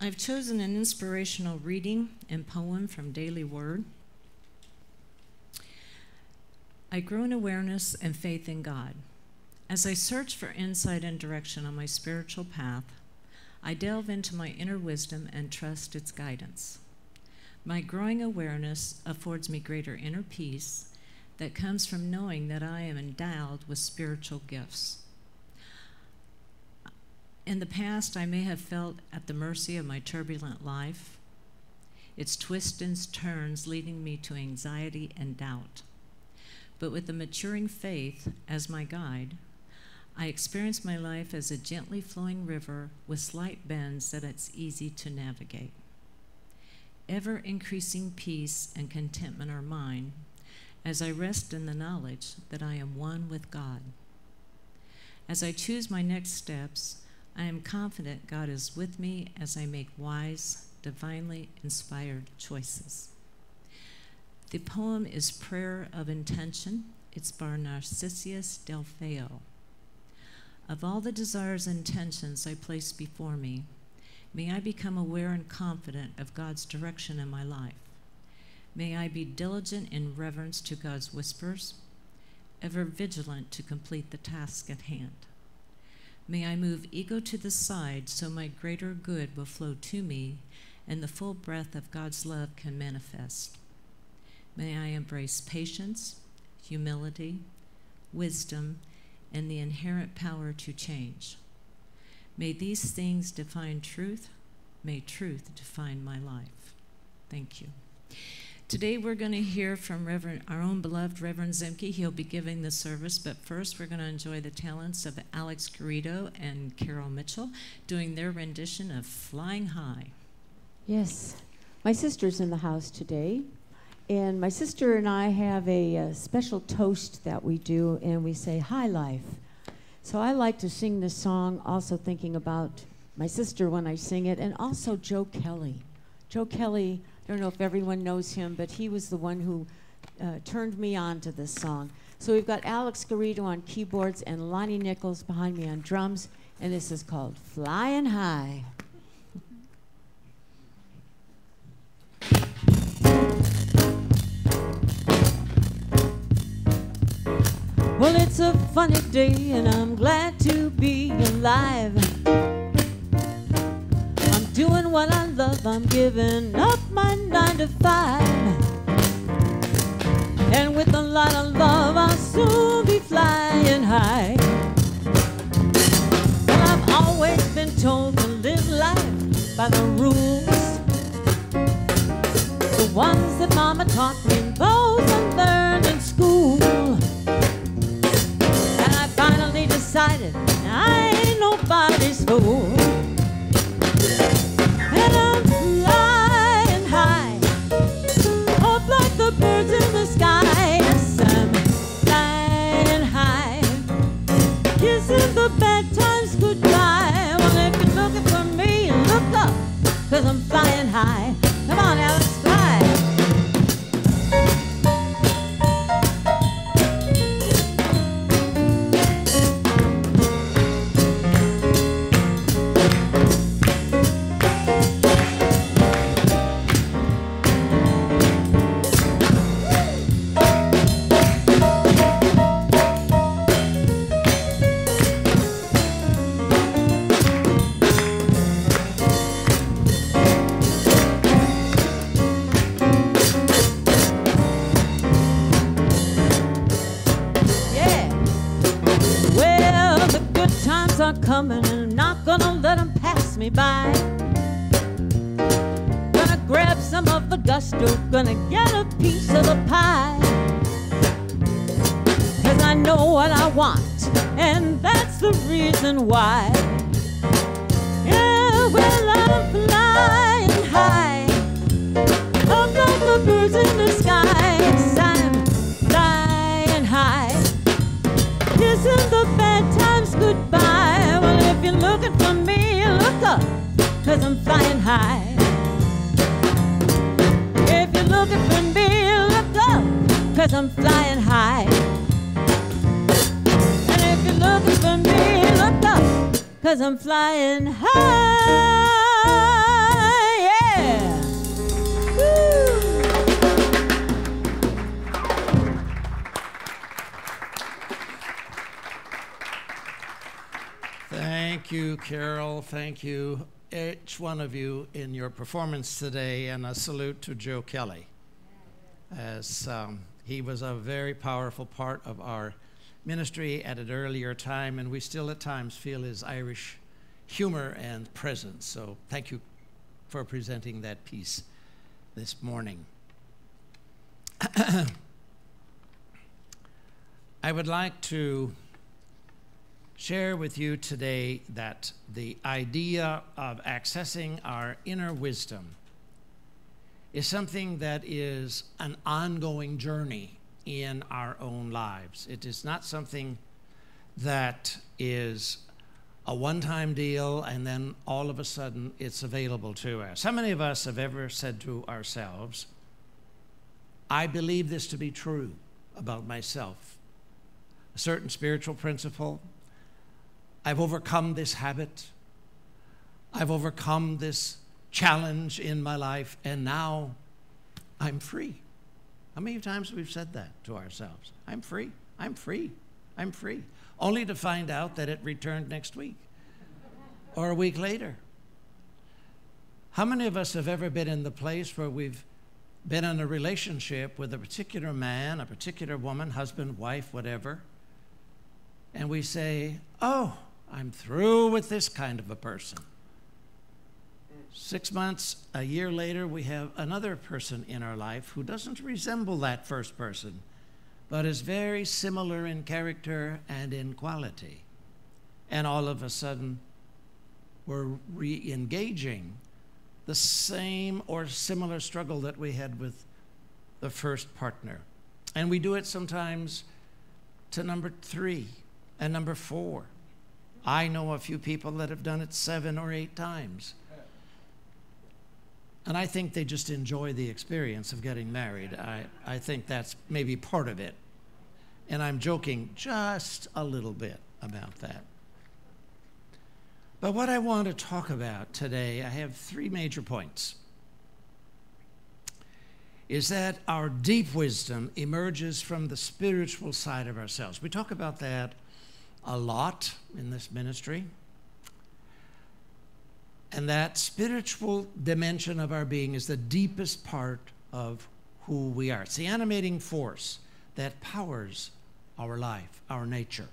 I've chosen an inspirational reading and poem from Daily Word. I grow in awareness and faith in God. As I search for insight and direction on my spiritual path, I delve into my inner wisdom and trust its guidance. My growing awareness affords me greater inner peace that comes from knowing that I am endowed with spiritual gifts. In the past, I may have felt at the mercy of my turbulent life, its twists and turns leading me to anxiety and doubt. But with the maturing faith as my guide, I experience my life as a gently flowing river with slight bends that it's easy to navigate. Ever-increasing peace and contentment are mine as I rest in the knowledge that I am one with God. As I choose my next steps, I am confident God is with me as I make wise, divinely inspired choices. The poem is Prayer of Intention. It's by Narcissus Delfeo. Of all the desires and intentions I place before me, may I become aware and confident of God's direction in my life. May I be diligent in reverence to God's whispers, ever vigilant to complete the task at hand. May I move ego to the side so my greater good will flow to me and the full breath of God's love can manifest. May I embrace patience, humility, wisdom, and the inherent power to change. May these things define truth. May truth define my life. Thank you. Today we're going to hear from our own beloved Reverend Zemke. He'll be giving the service, but first we're going to enjoy the talents of Alex Garrido and Carol Mitchell doing their rendition of Flying High. Yes, my sister's in the house today, and my sister and I have a special toast that we do, and we say, "High Life." So I like to sing this song also thinking about my sister when I sing it, and also Joe Kelly. Joe Kelly, I don't know if everyone knows him, but he was the one who turned me on to this song. So we've got Alex Garrido on keyboards and Lonnie Nichols behind me on drums, and this is called Flying High. Well, it's a funny day and I'm glad to be alive. I'm doing what I love, I'm giving up my 9 to 5. And with a lot of love, I'll soon be flying high. Well, I've always been told to live life by the rules, the ones that Mama taught me, those I learned in school. Finally decided I ain't nobody's fool, and I'm flying high, up like the birds in the sky. Yes, I'm flying high, kissing the bad times goodbye. Well, if you're looking for me, look up, 'cause I'm flying high. Come on, Alex, fly. Coming and I'm not gonna let them pass me by. Gonna grab some of the gusto, gonna get a piece of the pie. 'Cause I know what I want, and that's the reason why. Yeah, well, I'm flying high, up like the birds in the sky. Yes, I'm flying high, kissing the bad times goodbye. If you're looking for me, look up, 'cause I'm flying high. If you're looking for me, look up, 'cause I'm flying high. And if you're looking for me, look up, 'cause I'm flying high. thank you, each one of you, in your performance today, and a salute to Joe Kelly, as he was a very powerful part of our ministry at an earlier time, and we still at times feel his Irish humor and presence. So thank you for presenting that piece this morning. I would like to share with you today that the idea of accessing our inner wisdom is something that is an ongoing journey in our own lives. It is not something that is a one-time deal and then all of a sudden it's available to us. How many of us have ever said to ourselves, I believe this to be true about myself, a certain spiritual principle, I've overcome this habit, I've overcome this challenge in my life, and now I'm free. How many times we've said that to ourselves? I'm free, I'm free, I'm free. Only to find out that it returned next week or a week later. How many of us have ever been in the place where we've been in a relationship with a particular man, a particular woman, husband, wife, whatever, and we say, oh, I'm through with this kind of a person. 6 months, a year later, we have another person in our life who doesn't resemble that first person, but is very similar in character and in quality. And all of a sudden, we're re-engaging the same or similar struggle that we had with the first partner. And we do it sometimes to number 3 and number 4. I know a few people that have done it 7 or 8 times. And I think they just enjoy the experience of getting married. I think that's maybe part of it. And I'm joking just a little bit about that. But what I want to talk about today, I have 3 major points, is that our deep wisdom emerges from the spiritual side of ourselves. We talk about that a lot in this ministry. And that spiritual dimension of our being is the deepest part of who we are. It's the animating force that powers our life, our nature.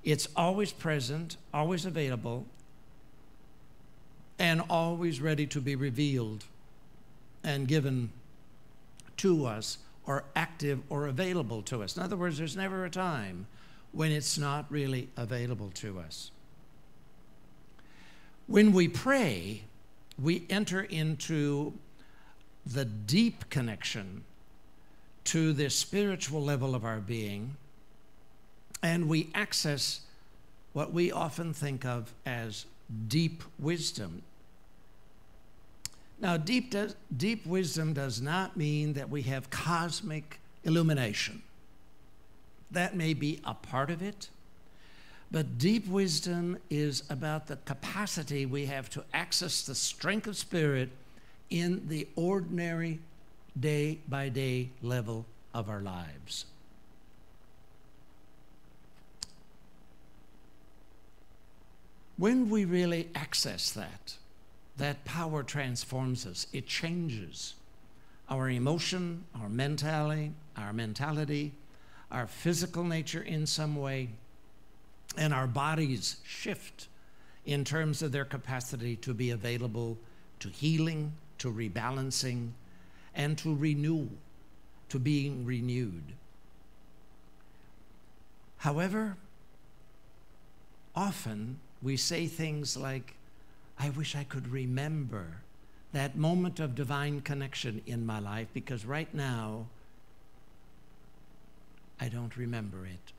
It's always present, always available, and always ready to be revealed and given to us, or active or available to us. In other words, there's never a time when it's not really available to us. When we pray, we enter into the deep connection to the spiritual level of our being, and we access what we often think of as deep wisdom. Now, deep wisdom does not mean that we have cosmic illumination. That may be a part of it, but deep wisdom is about the capacity we have to access the strength of spirit in the ordinary day-by-day level of our lives. When we really access that power transforms us. It changes our emotion, our mentality, our physical nature in some way, and our bodies shift in terms of their capacity to be available to healing, to rebalancing, and to renewal, to being renewed. However, often we say things like, I wish I could remember that moment of divine connection in my life, because right now, I don't remember it.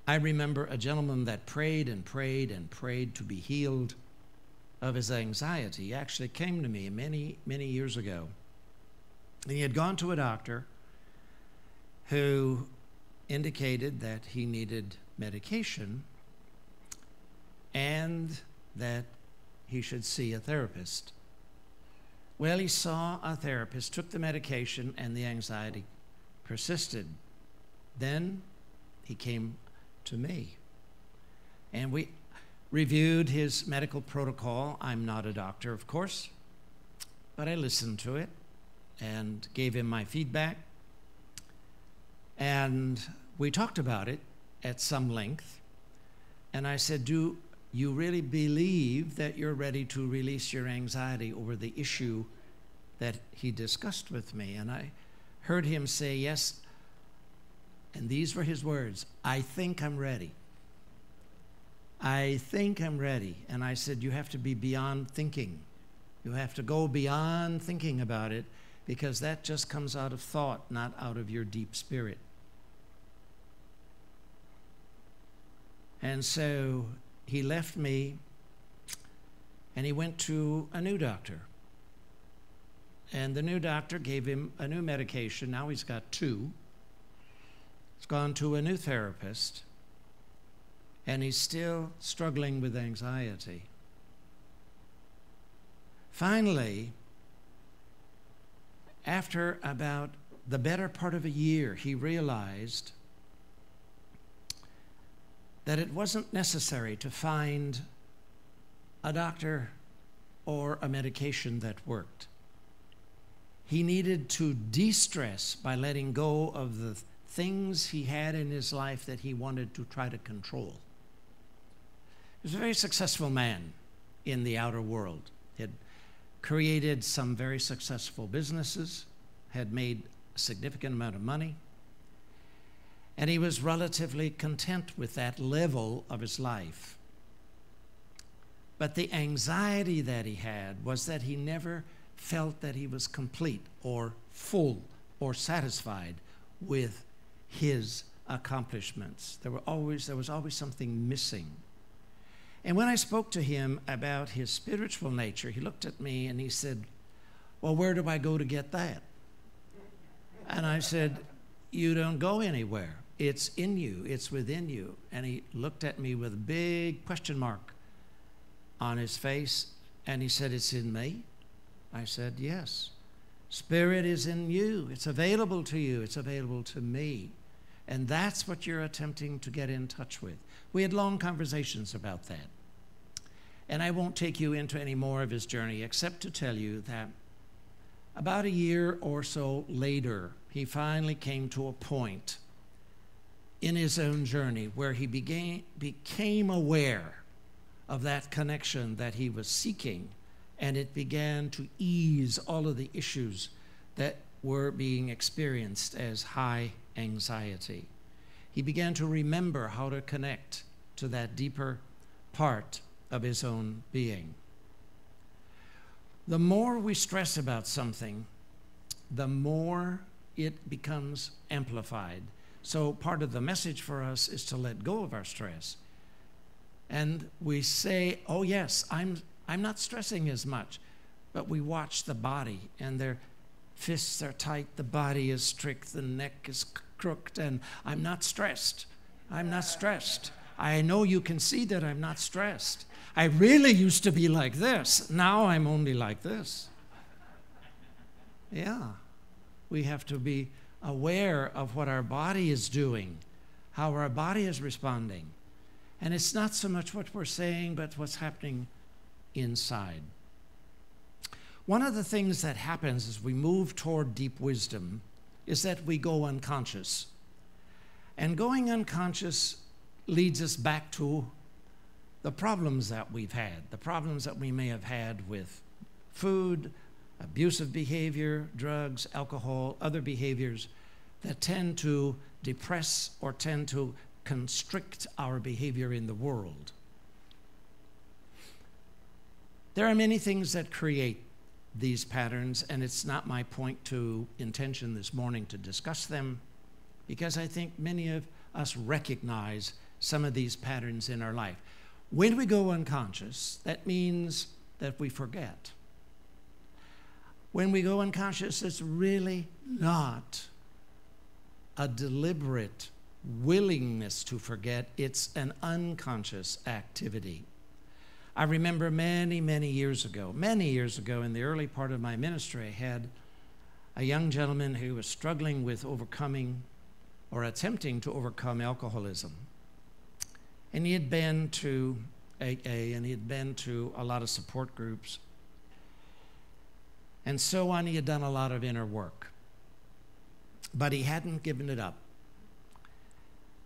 I remember a gentleman that prayed and prayed and prayed to be healed of his anxiety. He actually came to me many, many years ago. And he had gone to a doctor who indicated that he needed medication and that he should see a therapist. Well, he saw a therapist, took the medication, and the anxiety persisted. Then he came to me. And we reviewed his medical protocol. I'm not a doctor, of course, but I listened to it and gave him my feedback. And we talked about it at some length. And I said, do you really believe that you're ready to release your anxiety over the issue that he discussed with me? And I heard him say, yes. And these were his words, I think I'm ready. I think I'm ready. And I said, you have to be beyond thinking. You have to go beyond thinking about it, because that just comes out of thought, not out of your deep spirit. And so he left me, and he went to a new doctor. And the new doctor gave him a new medication. Now he's got 2. He's gone to a new therapist, and he's still struggling with anxiety. Finally, after about the better part of a year, he realized that it wasn't necessary to find a doctor or a medication that worked. He needed to de-stress by letting go of the things he had in his life that he wanted to try to control. He was a very successful man in the outer world. He had created some very successful businesses, had made a significant amount of money, and he was relatively content with that level of his life. But the anxiety that he had was that he never felt that he was complete or full or satisfied with his accomplishments. There was always something missing. And when I spoke to him about his spiritual nature, he looked at me and he said, well, where do I go to get that? And I said, you don't go anywhere. It's in you. It's within you. And he looked at me with a big question mark on his face, and he said, it's in me? I said, yes. Spirit is in you. It's available to you. It's available to me. And that's what you're attempting to get in touch with. We had long conversations about that. And I won't take you into any more of his journey except to tell you that about a year or so later, he finally came to a point in his own journey where he became aware of that connection that he was seeking, and it began to ease all of the issues that were being experienced as high anxiety. He began to remember how to connect to that deeper part of his own being. The more we stress about something, the more it becomes amplified. So part of the message for us is to let go of our stress. And we say, oh yes, I'm not stressing as much. But we watch the body, and their fists are tight, the body is strict, the neck is crooked, and I'm not stressed. I'm not stressed. I know you can see that I'm not stressed. I really used to be like this. Now I'm only like this. Yeah. We have to be aware of what our body is doing, how our body is responding. And it's not so much what we're saying, but what's happening inside. One of the things that happens as we move toward deep wisdom is that we go unconscious. And going unconscious leads us back to the problems that we've had, the problems that we may have had with food, abusive behavior, drugs, alcohol, other behaviors that tend to depress or tend to constrict our behavior in the world. There are many things that create these patterns, and it's not my intention this morning to discuss them, because I think many of us recognize some of these patterns in our life. When we go unconscious, that means that we forget. When we go unconscious, it's really not a deliberate willingness to forget. It's an unconscious activity. I remember many years ago, in the early part of my ministry, I had a young gentleman who was struggling with overcoming or attempting to overcome alcoholism. And he had been to AA, and he had been to a lot of support groups, and so on. He had done a lot of inner work, but he hadn't given it up.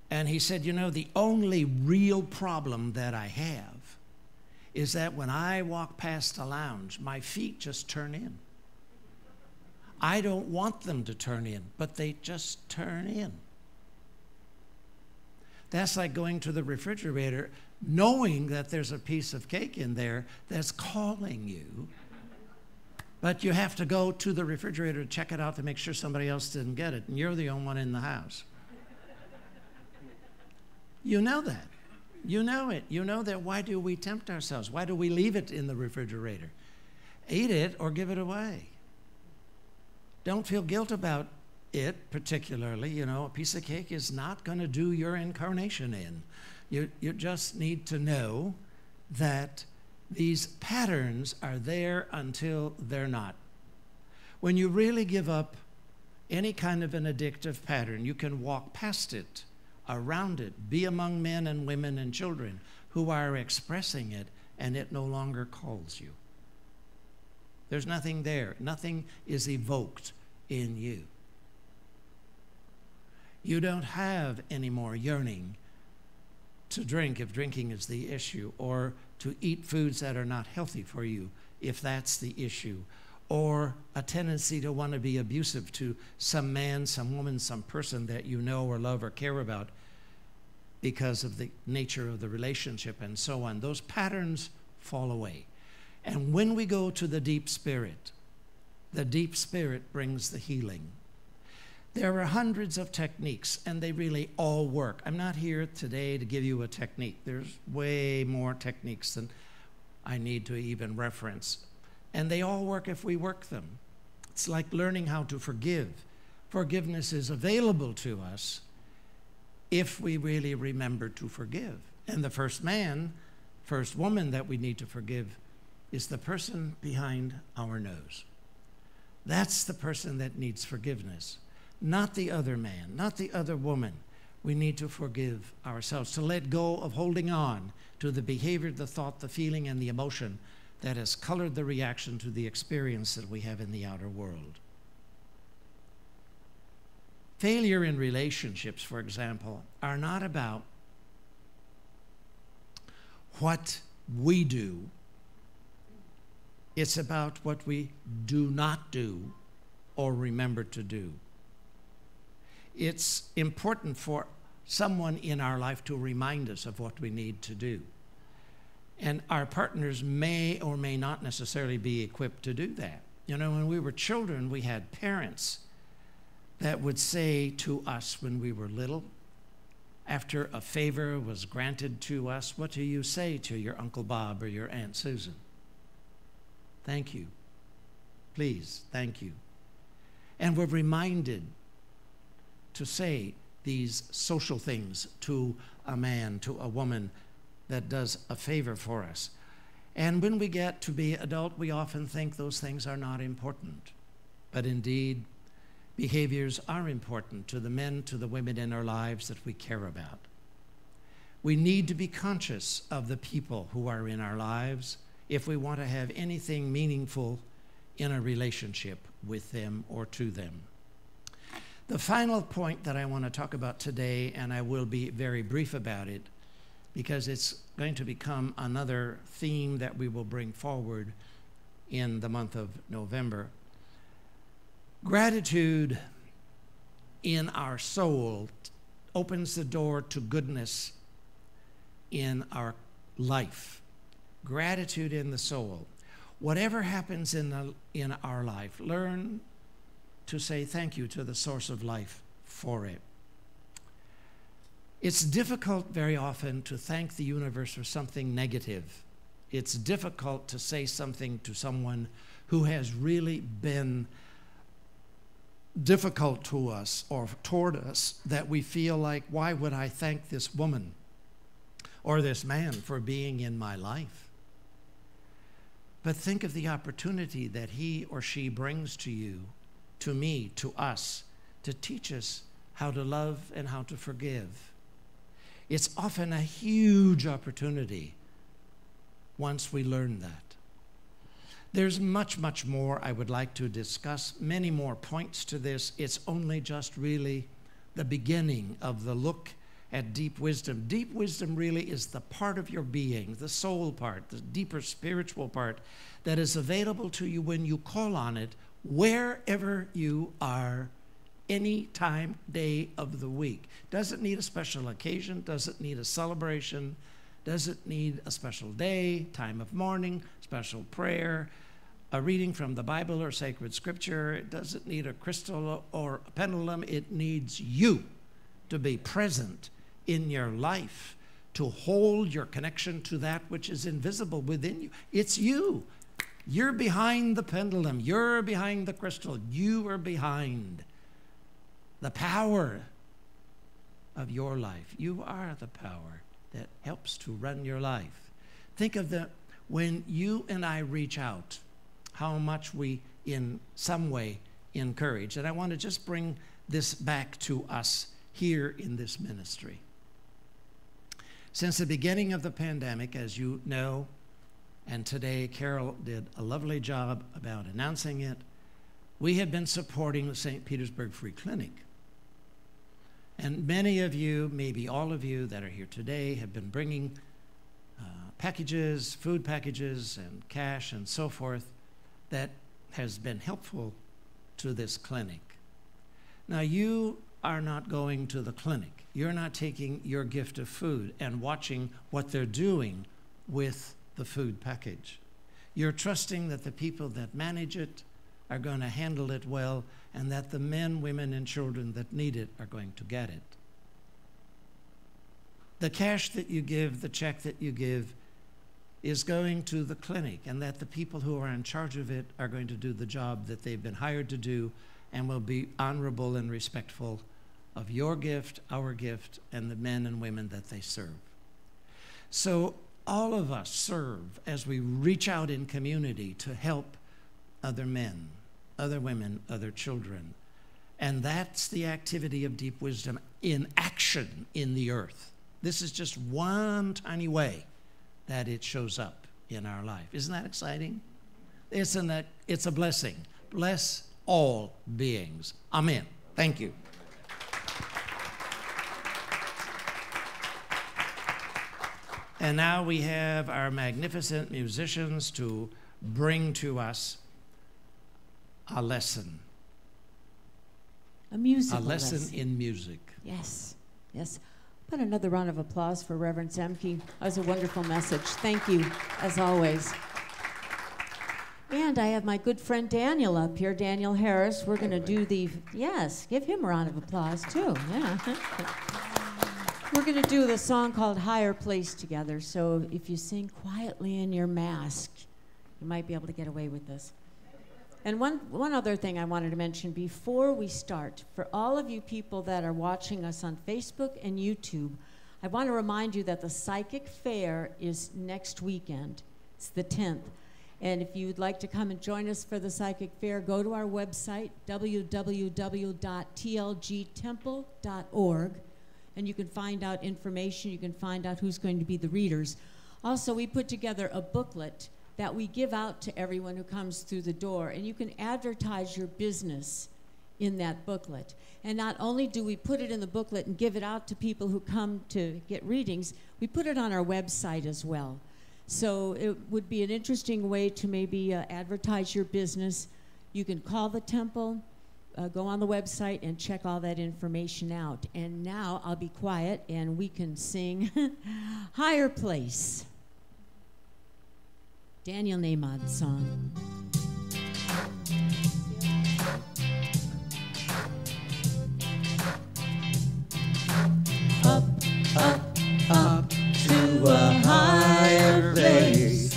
And he said, you know, the only real problem that I have is that when I walk past a lounge, my feet just turn in. I don't want them to turn in, but they just turn in. That's like going to the refrigerator, knowing that there's a piece of cake in there that's calling you, but you have to go to the refrigerator to check it out to make sure somebody else didn't get it, and you're the only one in the house. You know that. You know it. You know that. Why do we tempt ourselves? Why do we leave it in the refrigerator? Eat it or give it away. Don't feel guilt about it particularly. You know, a piece of cake is not going to do your incarnation in. You just need to know that these patterns are there until they're not. When you really give up any kind of an addictive pattern, you can walk past it, around it, be among men and women and children who are expressing it, and it no longer calls you. There's nothing there. Nothing is evoked in you. You don't have any more yearning to drink if drinking is the issue, or to eat foods that are not healthy for you if that's the issue, or a tendency to want to be abusive to some man, some woman, some person that you know or love or care about because of the nature of the relationship and so on. Those patterns fall away. And when we go to the deep spirit brings the healing. There are hundreds of techniques, and they really all work. I'm not here today to give you a technique. There's way more techniques than I need to even reference. And they all work if we work them. It's like learning how to forgive. Forgiveness is available to us if we really remember to forgive. And the first man, first woman that we need to forgive is the person behind our nose. That's the person that needs forgiveness, not the other man, not the other woman. We need to forgive ourselves, to let go of holding on to the behavior, the thought, the feeling, and the emotion that has colored the reaction to the experience that we have in the outer world. Failure in relationships, for example, are not about what we do. It's about what we do not do or remember to do. It's important for someone in our life to remind us of what we need to do. And our partners may or may not necessarily be equipped to do that. You know, when we were children, we had parents that would say to us when we were little, after a favor was granted to us, what do you say to your Uncle Bob or your Aunt Susan? Thank you. Please, thank you. And we're reminded to say these social things to a man, to a woman that does a favor for us. And when we get to be adult, we often think those things are not important. But indeed, behaviors are important to the men, to the women in our lives that we care about. We need to be conscious of the people who are in our lives if we want to have anything meaningful in a relationship with them or to them. The final point that I want to talk about today, and I will be very brief about it, because it's going to become another theme that we will bring forward in the month of November. Gratitude in our soul opens the door to goodness in our life. Gratitude in the soul. Whatever happens in our life, learn to say thank you to the source of life for it. It's difficult very often to thank the universe for something negative. It's difficult to say something to someone who has really been difficult to us or toward us, that we feel like, why would I thank this woman or this man for being in my life? But think of the opportunity that he or she brings to you, to me, to us, to teach us how to love and how to forgive. It's often a huge opportunity once we learn that. There's much, much more I would like to discuss, many more points to this. It's only just really the beginning of the look at deep wisdom. Deep wisdom really is the part of your being, the soul part, the deeper spiritual part that is available to you when you call on it wherever you are, any time, day of the week. Doesn't need a special occasion, doesn't need a celebration, doesn't need a special day, time of mourning, special prayer, a reading from the Bible or sacred scripture. It doesn't need a crystal or a pendulum. It needs you to be present in your life, to hold your connection to that which is invisible within you. It's you. You're behind the pendulum. You're behind the crystal. You are behind the power of your life. You are the power that helps to run your life. Think of when you and I reach out, how much we in some way encourage. And I want to just bring this back to us here in this ministry. Since the beginning of the pandemic, as you know, and today Carol did a lovely job about announcing it, we have been supporting the St. Petersburg Free Clinic. And many of you, maybe all of you that are here today, have been bringing packages, food packages, and cash and so forth that has been helpful to this clinic. Now, you are not going to the clinic. You're not taking your gift of food and watching what they're doing with the food package. You're trusting that the people that manage it are going to handle it well, and that the men, women, and children that need it are going to get it. The cash that you give, the check that you give, is going to the clinic, and that the people who are in charge of it are going to do the job that they've been hired to do and will be honorable and respectful of your gift, our gift, and the men and women that they serve. So all of us serve as we reach out in community to help other men, other women, other children. And that's the activity of deep wisdom in action in the earth. This is just one tiny way that it shows up in our life. Isn't that exciting? It's a blessing. Bless all beings. Amen. Thank you. And now we have our magnificent musicians to bring to us a lesson. A musical lesson in music. Yes, yes. Put another round of applause for Reverend Zemke. That was a wonderful message. Thank you, as always. And I have my good friend Daniel up here, Daniel Harris. We're going to do yes, give him a round of applause, too. Yeah. We're going to do the song called Higher Place together. So if you sing quietly in your mask, you might be able to get away with this. And one other thing I wanted to mention before we start, for all of you people that are watching us on Facebook and YouTube, I want to remind you that the Psychic Fair is next weekend. It's the 10th. And if you'd like to come and join us for the Psychic Fair, go to our website, www.tlgtemple.org, and you can find out information. You can find out who's going to be the readers. Also, we put together a booklet that we give out to everyone who comes through the door, and you can advertise your business in that booklet. And not only do we put it in the booklet and give it out to people who come to get readings, we put it on our website as well. So it would be an interesting way to maybe advertise your business. You can call the temple, go on the website, and check all that information out. And now I'll be quiet, and we can sing Higher Place. Daniel Nahmad song. Up, up, up to a higher place.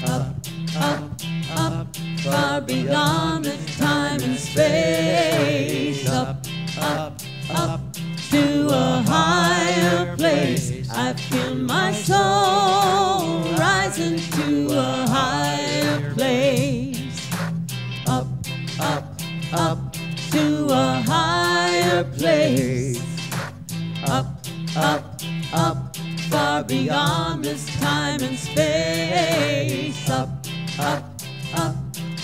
Up, up, up, far beyond the time and space. Up, up, up to a higher place. I feel my soul rising to a higher place. Up, up, up to a higher place. Up, up, far beyond this time and space. Up, up, up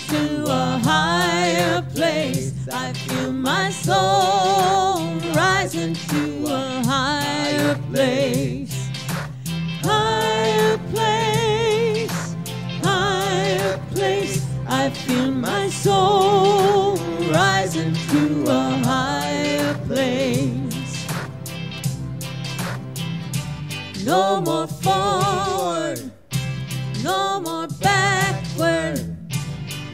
to a higher place. I feel my soul rising to a higher place. Higher place, higher place. I feel my soul rising to a higher place. No more forward, no more backward,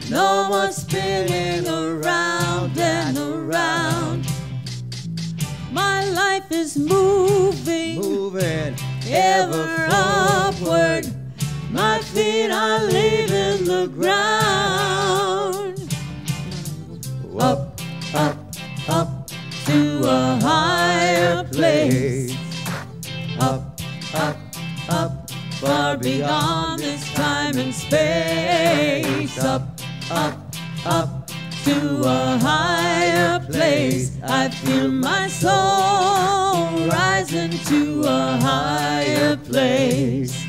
no more spinning around and around. My life is moving, ever upward. My feet are leaving the ground. Up, up, up to a higher place. Up, up, up, far beyond this time and space. Up, up, up to a higher place. I feel my soul rising to a higher place.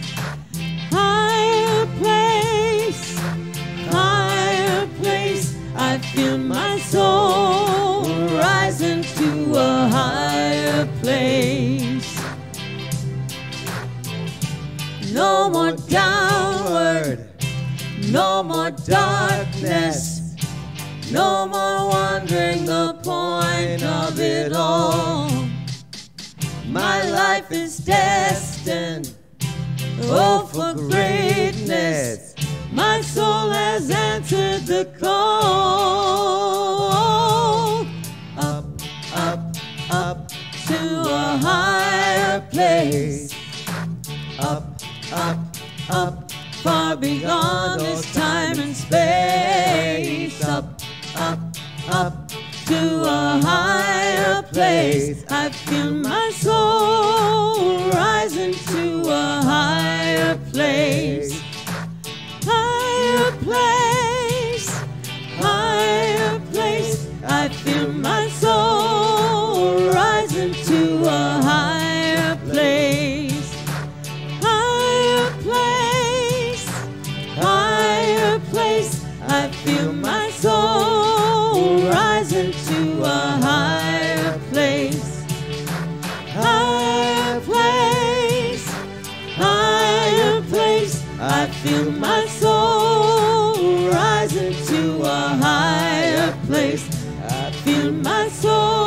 Higher place, higher place. I feel my soul rising to a higher place. No more downward, no more darkness, no more wondering the point of it all. My life is destined, oh, for greatness. My soul has answered the call. Up, up, up to a higher place. Up, up, up, far beyond this time and space. Up, up, up to a higher place. I feel my soul rising to a higher place. Higher place, higher place. I feel my soul rising to a higher place. Higher place, higher place. I feel my soul rising to a higher place. Higher place, higher place. I feel my soul rising to a higher place. I feel my soul